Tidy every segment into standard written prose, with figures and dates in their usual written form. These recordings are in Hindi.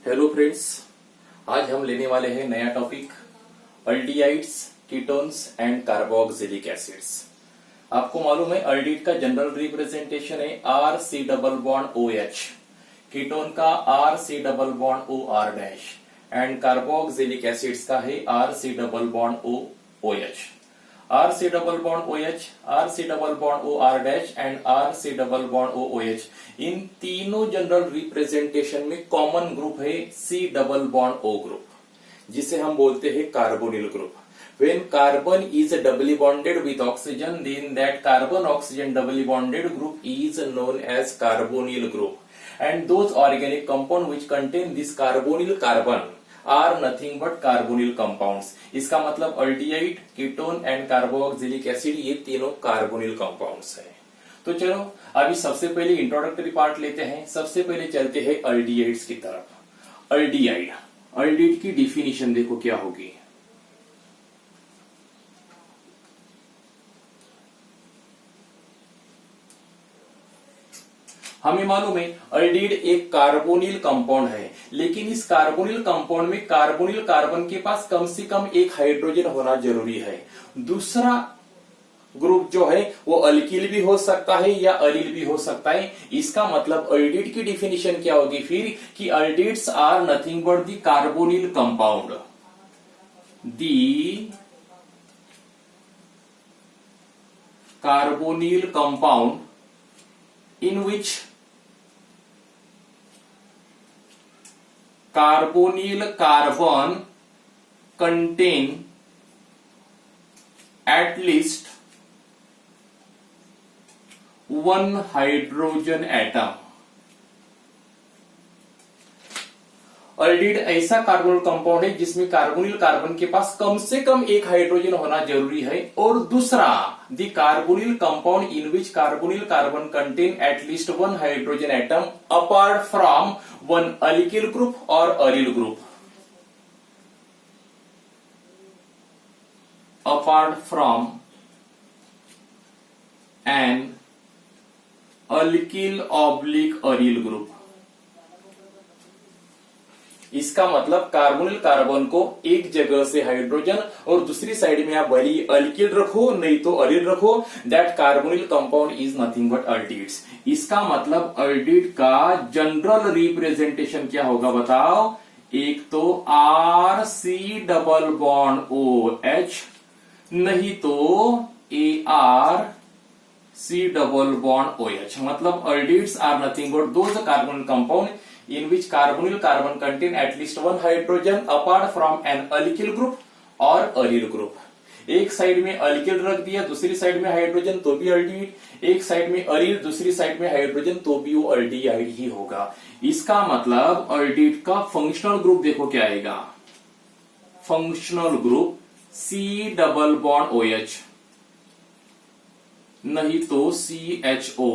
हेलो फ्रेंड्स, आज हम लेने वाले हैं नया topic aldehydes, ketones and carboxylic acids. आपको मालूम है अल्डिहाइड का जनरल रिप्रेजेंटेशन है R C double bond O H, ketone का R C double bond O R dash and carboxylic acids का है R C double bond O H. R C double bond O H, R C double bond O R dash and R C double bond O H, इन तीनों जनरल रिप्रेजेंटेशन में कॉमन ग्रुप है C double bond O group, जिसे हम बोलते हैं carbonyl group. When carbon is doubly bonded with oxygen, then that carbon-oxygen doubly bonded group is known as carbonyl group. And those organic compound which contain this carbonyl carbon are nothing but carbonyl compounds. इसका मतलब aldehyde, ketone and carboxylic acid ये तीनों कार्बोनिल कंपाउंड्स हैं। तो चलो अभी सबसे पहले इंट्रोडक्टरी पार्ट लेते हैं। सबसे पहले चलते हैं अल्डिहाइड्स की तरफ। अल्डिहाइड की डिफिनीशन देखो क्या होगी। हमें मालूम है अल्डिहाइड एक कार्बोनिल कंपाउंड है, लेकिन इस कार्बोनिल कंपाउंड में कार्बोनिल कार्बन के पास कम से कम एक हाइड्रोजन होना जरूरी है। दूसरा ग्रुप जो है वो अल्किल भी हो सकता है या अरिल भी हो सकता है। इसका मतलब अल्डिहाइड की डिफिनीशन क्या होगी फिर कि aldehydes are nothing but the carbonyl compound, the carbonyl compound in which carbonyl carbon contain at least one hydrogen atom। Aldehyde ऐसा कार्बोनिल कंपाउंड है जिसमें कार्बोनिल कार्बन के पास कम से कम एक हाइड्रोजन होना जरूरी है। और दूसरा the carbonyl compound in which carbonyl carbon contain at least one hydrogen atom apart from one alkyl group or aryl group, apart from an alkyl oblique aryl group. इसका मतलब कार्बोनिल कार्बन को एक जगह से हाइड्रोजन और दूसरी साइड में आप भले अल्किल रखो नहीं तो अरिल रखो, that carbonyl compound is nothing but aldehydes. इसका मतलब अल्डिहाइड का जनरल रिप्रेजेंटेशन क्या होगा बताओ। एक तो R C double bond O H, नहीं तो A R C double bond O H. मतलब aldehydes are nothing but those carbonyl compound in which carbonyl carbon contain at least one hydrogen apart from an alkyl group और अरिल ग्रुप। एक साइड में अल्किल रख दिया, दूसरी साइड में हाइड्रोजन तो भी अल्डिहाइड, एक साइड में अरिल दूसरी साइड में हाइड्रोजन तो भी वो अल्डिहाइड ही होगा। इसका मतलब अल्डिहाइड का फंक्शनल ग्रुप देखो क्या आएगा। Functional group C double bond O H, नहीं तो C H O,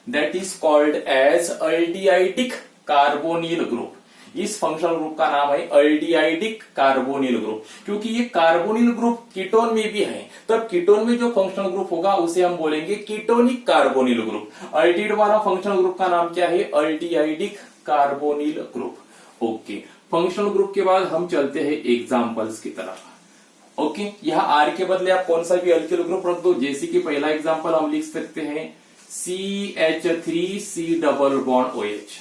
that is called as aldehydic carbonyl group. इस फंक्शनल ग्रुप का नाम है अल्डिहाइडिक कार्बोनिल ग्रुप, क्योंकि ये कार्बोनिल ग्रुप कीटोन में भी है। तब कीटोन में जो फंक्शनल ग्रुप होगा उसे हम बोलेंगे कीटोनिक कार्बोनिल ग्रुप। अल्डिहाइड वाला फंक्शनल ग्रुप का नाम क्या है, aldehydic carbonyl group. Okay, functional group के बाद हम चलते हैं एग्जांपल्स की तरफ। ओके, यहाँ आर के बदले आप कौन सा भी अल्किल ग्रुप रख दो। जैसे कि पहला एग्जांपल हम लिख सकते हैं CH3 डबल बॉन्ड OH,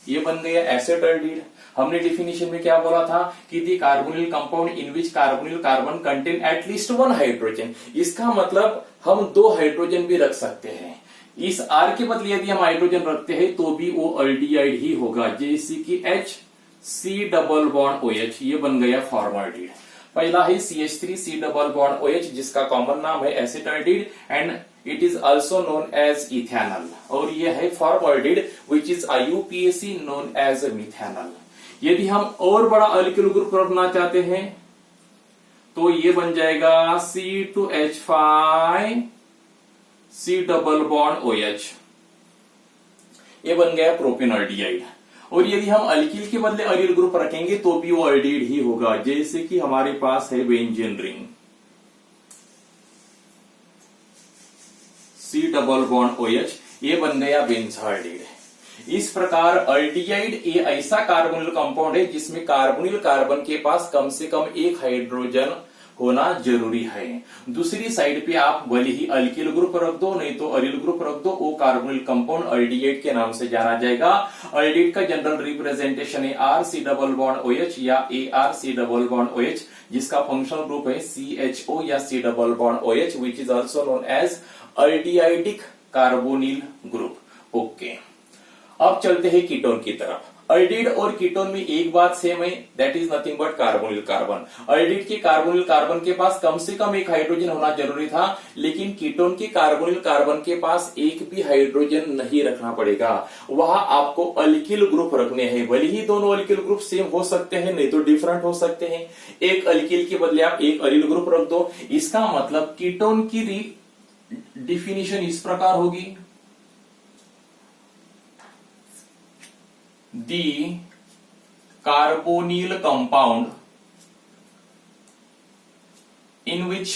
ये बन गया एसिड अल्डिहाइड। हमने डिफिनीशन में क्या बोला था कि the carbonyl compound in which carbonyl carbon contain at least one hydrogen. इसका मतलब हम दो हाइड्रोजन भी रख सकते हैं। इस आर के बदले यदि हम हाइड्रोजन रखते हैं तो भी वो अल्डिहाइड ही होगा, जैसे कि HC डबल बॉन्ड OH, ये बन गया फॉर्मल्डिहाइड। पहला है CH3 डबल बॉन्ड OH, जिसका कॉमन नाम है acetaldehyde and it is also known as ethanol. और यह है formaldehyde which is IUPAC known as methanol. यदि हम और बड़ा अल्किल ग्रुप रखना चाहते हैं तो ये बन जाएगा C2H5 C double bond OH, ये बन गया प्रोपेन अल्डिहाइड। और यदि हम अल्किल के बदले अरिल ग्रुप रखेंगे तो भी वो अल्डिहाइड ही होगा, जैसे कि हमारे पास है benzene ring C double bond OH, ये बन गया बेंजाल्डिहाइड। इस प्रकार अल्डिहाइड ये ऐसा कार्बोनिल कंपाउंड है जिसमें कार्बोनिल कार्बन के पास कम से कम एक हाइड्रोजन होना जरूरी है। दूसरी साइड पे आप भले ही अल्किल ग्रुप रख दो नहीं तो अरिल ग्रुप रख दो, वो कार्बोनिल कंपाउंड अल्डिहाइड के नाम से जाना जाएगा। अल्डिहाइड का जनरल रिप्रेजेंटेशन है R C double bond OH या AR C double bond OH, जिसका फंक्शनल ग्रुप है CHO या C double bond OH, which is also known as aldehydic carbonyl group. Okay, अब चलते हैं कीटोन की तरफ। अल्डिहाइड और कीटोन में एक बात सेम है, that is nothing but carbonyl carbon. Aldehyde के कार्बोनिल कार्बन के पास कम से कम एक हाइड्रोजन होना जरूरी था, लेकिन कीटोन के कार्बोनिल कार्बन के पास एक भी हाइड्रोजन नहीं रखना पड़ेगा, वहां आपको अल्किल ग्रुप रखने हैं। भले ही दोनों अल्किल ग्रुप सेम हो सकते हैं नहीं तो डिफरेंट हो सकते हैं, एक अल्किल के बदले आप एक अरिल ग्रुप रख दो। इसका मतलब कीटोन की डिफिनीशन इस प्रकार होगी, the carbonyl compound in which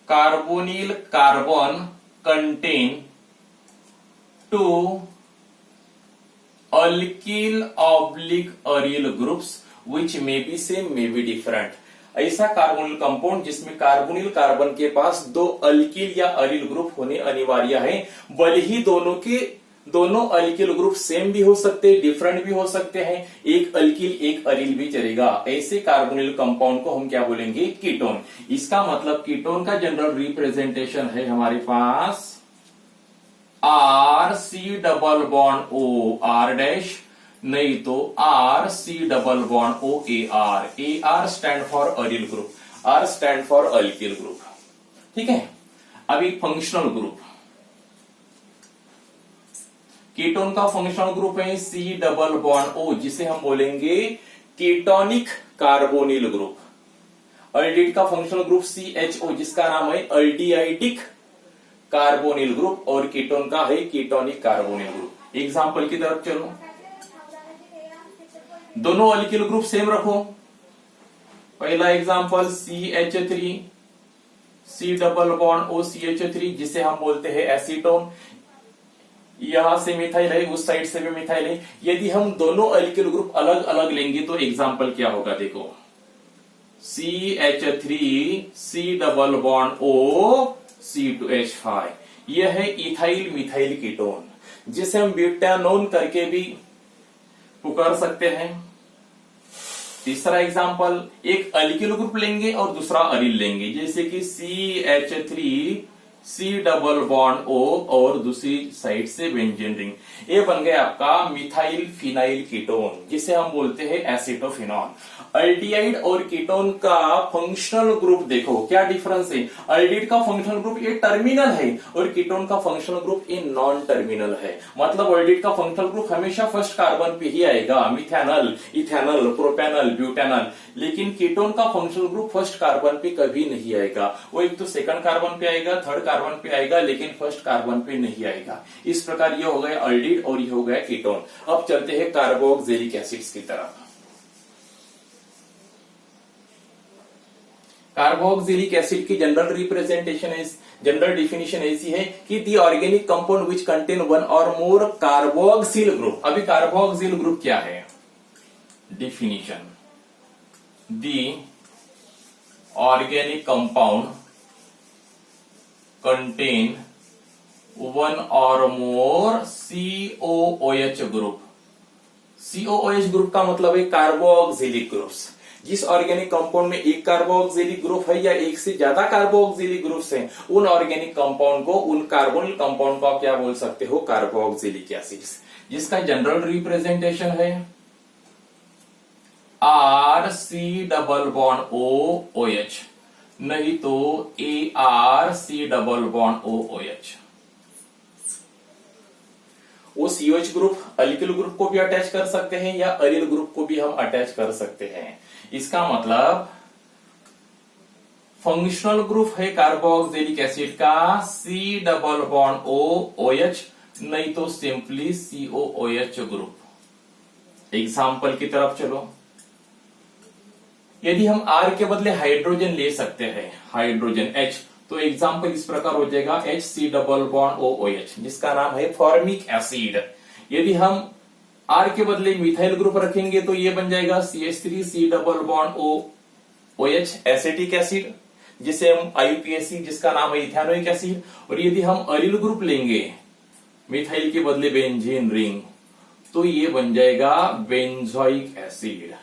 carbonyl carbon contain two alkyl oblique aryl groups which may be same may be different। ऐसा कार्बोनिल कंपाउंड जिसमें कार्बोनिल कार्बन के पास दो अल्किल या अरिल ग्रुप होने अनिवार्य है। भले ही दोनों अल्किल ग्रुप सेम भी हो सकते हैं, डिफरेंट भी हो सकते हैं, एक अल्किल एक अरिल भी चलेगा। ऐसे कार्बोनिल कंपाउंड को हम क्या बोलेंगे? कीटोन। इसका मतलब कीटोन का जनरल रिप्रेजेंटेशन है हमारे पास R C double bond O R dash, नहीं तो R C double bond O A R stand for aryl group, R stand for alkyl group. ठीक है, अभी फंक्शनल ग्रुप, कीटोन का फंक्शनल ग्रुप है सी डबल बॉन्ड ओ, जिसे हम बोलेंगे कीटोनिक कार्बोनिल ग्रुप। अल्डिहाइड का फंक्शनल ग्रुप CHO, जिसका नाम है अल्डिहाइडिक कार्बोनिल ग्रुप, और कीटोन का है कीटोनिक कार्बोनिल ग्रुप। एग्जाम्पल की तरफ चलो, दोनों अल्किल ग्रुप सेम रखो। पहला example CH3 C double bond O CH3, जिसे हम बोलते हैं एसीटोन। यहां से मिथाइल है, उस साइड से भी मिथाइल है। यदि हम दोनों अल्किल ग्रुप अलग अलग लेंगे तो एग्जांपल क्या होगा? देखो, CH3 C double bond O C2H5, यह है इथाइल मिथाइल कीटोन, जिसे हम ब्यूटानोन करके भी पुकार सकते हैं। तीसरा एग्जांपल, एक अल्किल ग्रुप लेंगे और दूसरा अरिल लेंगे, जैसे कि CH3 C double bond O और दूसरी साइड से बेंजीन रिंग, ये बन गया आपका मिथाइल फिनाइल कीटोन, जिसे हम बोलते हैं एसिटोफिनॉल। अल्डिहाइड और कीटोन का फंक्शनल ग्रुप देखो क्या डिफरेंस है। अल्डिहाइड का फंक्शनल ग्रुप ये टर्मिनल है और कीटोन का फंक्शनल ग्रुप ये नॉन टर्मिनल है। मतलब अल्डिहाइड का फंक्शनल ग्रुप हमेशा फर्स्ट कार्बन पे ही आएगा, मिथेनॉल, इथेनॉल, प्रोपेनॉल, ब्यूटेनॉल, लेकिन कीटोन का फंक्शनल ग्रुप फर्स्ट कार्बन पे कभी नहीं आएगा। वो एक तो सेकंड कार्बन पे आएगा, थर्ड कार्बन पे आएगा, लेकिन फर्स्ट कार्बन पे नहीं आएगा। इस प्रकार ये हो गया अल्डिहाइड और ये हो गया कीटोन। अब चलते हैं कार्बोक्सिलिक एसिड्स की तरफ। कार्बोक्सिलिक एसिड की जनरल डिफिनीशन ऐसी है कि the organic compound which contain one or more carboxyl group. अभी कार्बोक्सिल ग्रुप क्या है? Definition, the organic compound contain one or more COOH group. COOH group का मतलब है कार्बोक्सिलिक ग्रुप्स। जिस ऑर्गेनिक कंपाउंड में एक कार्बोक्सिलिक ग्रुप है या एक से ज्यादा कार्बोक्सिलिक ग्रुप्स हैं, उन ऑर्गेनिक कंपाउंड को, उन कार्बोनिल कंपाउंड को आप क्या बोल सकते हो? कार्बोक्सिलिक एसिड्स, जिसका जनरल रिप्रेजेंटेशन है RC डबल बॉन्ड OOH, नहीं तो ARC डबल बॉन्ड OOH। वो COH ग्रुप अल्किल ग्रुप को भी अटैच कर सकते हैं या अरिल ग्रुप को भी हम अटैच कर सकते हैं। इसका मतलब फंक्शनल ग्रुप है कार्बोक्सिलिक एसिड का C डबल बॉन्ड OOH, नहीं तो सिंपली COOH ग्रुप। एग्जाम्पल की तरफ चलो, यदि हम R के बदले हाइड्रोजन ले सकते हैं, हाइड्रोजन H, तो एग्जाम्पल इस प्रकार हो जाएगा HC डबल बॉन्ड OOH, जिसका नाम है फॉर्मिक एसिड। यदि हम R के बदले मिथाइल ग्रुप रखेंगे तो ये बन जाएगा CH3C double bond OH acetic acid, जिसे हम IUPAC, जिसका नाम है इथेनोइक एसिड। और यदि हम अलील ग्रुप लेंगे मिथाइल के बदले बेंजीन रिंग, तो ये बन जाएगा बेंजोइक एसिड।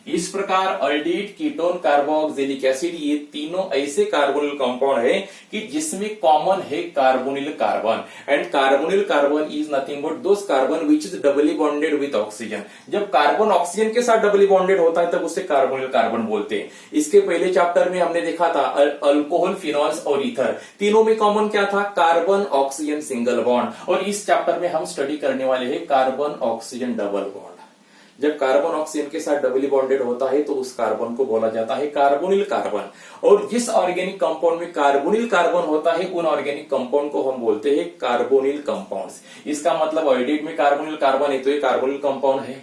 इस प्रकार अल्डिहाइड, कीटोन, कार्बोक्सिलिक एसिड, ये तीनों ऐसे कार्बोनिल कंपाउंड है कि जिसमें कॉमन है carbonyl carbon, and carbonyl carbon is nothing but those carbon which is doubly bonded with oxygen. जब कार्बन ऑक्सीजन के साथ डबली बॉन्डेड होता है तब उसे कार्बोनिल कार्बन बोलते हैं। इसके पहले चैप्टर में हमने देखा था अल्कोहल, फिनॉल्स और ईथर, तीनों में कॉमन क्या था? Carbon oxygen single bond. और इस चैप्टर में हम स्टडी करने वाले हैं कार्बन ऑक्सीजन डबल बॉन्ड। जब कार्बन ऑक्सीजन के साथ डबली बॉन्डेड होता है तो उस कार्बन को बोला जाता है कार्बोनिल कार्बन। और जिस ऑर्गेनिक कंपाउंड में कार्बोनिल कार्बन होता है उन ऑर्गेनिक कंपाउंड को हम बोलते हैं कार्बोनिल कंपाउंड्स। इसका मतलब अल्डिहाइड में कार्बोनिल कार्बन है तो ये कार्बोनिल कंपाउंड है,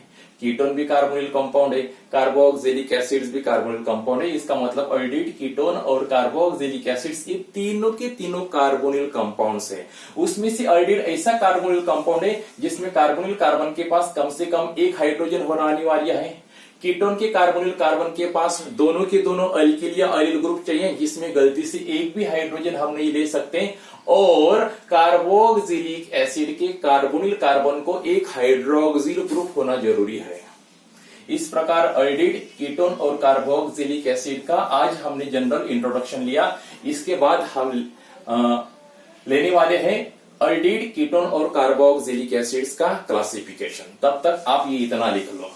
कीटोन भी कार्बोनिल कंपाउंड है, कार्बोक्सिलिक एसिड्स भी कार्बोनिल कंपाउंड है। इसका मतलब अल्डिहाइड, कीटोन और कार्बोक्सिलिक एसिड्स ये तीनों के तीनों कार्बोनिल कंपाउंड्स है। उसमें से अल्डिहाइड ऐसा कार्बोनिल कंपाउंड है जिसमें कार्बोनिल कार्बन के पास कम से कम एक हाइड्रोजन होना अनिवार्य है। कीटोन के कार्बोनिल कार्बन के पास दोनों के दोनों अल्किल या अलील ग्रुप चाहिए, जिसमें गलती से एक भी हाइड्रोजन हम नहीं ले सकते। और कार्बोक्सिलिक एसिड के कार्बोनिल कार्बन को एक हाइड्रोक्सिल ग्रुप होना जरूरी है। इस प्रकार अल्डिहाइड, कीटोन और कार्बोक्सिलिक एसिड का आज हमने जनरल इंट्रोडक्शन लिया। इसके बाद हम लेने वाले हैं अल्डिहाइड, कीटोन और कार्बोक्सिलिक एसिड्स का क्लासिफिकेशन। तब तक आप ये इतना लिख लो।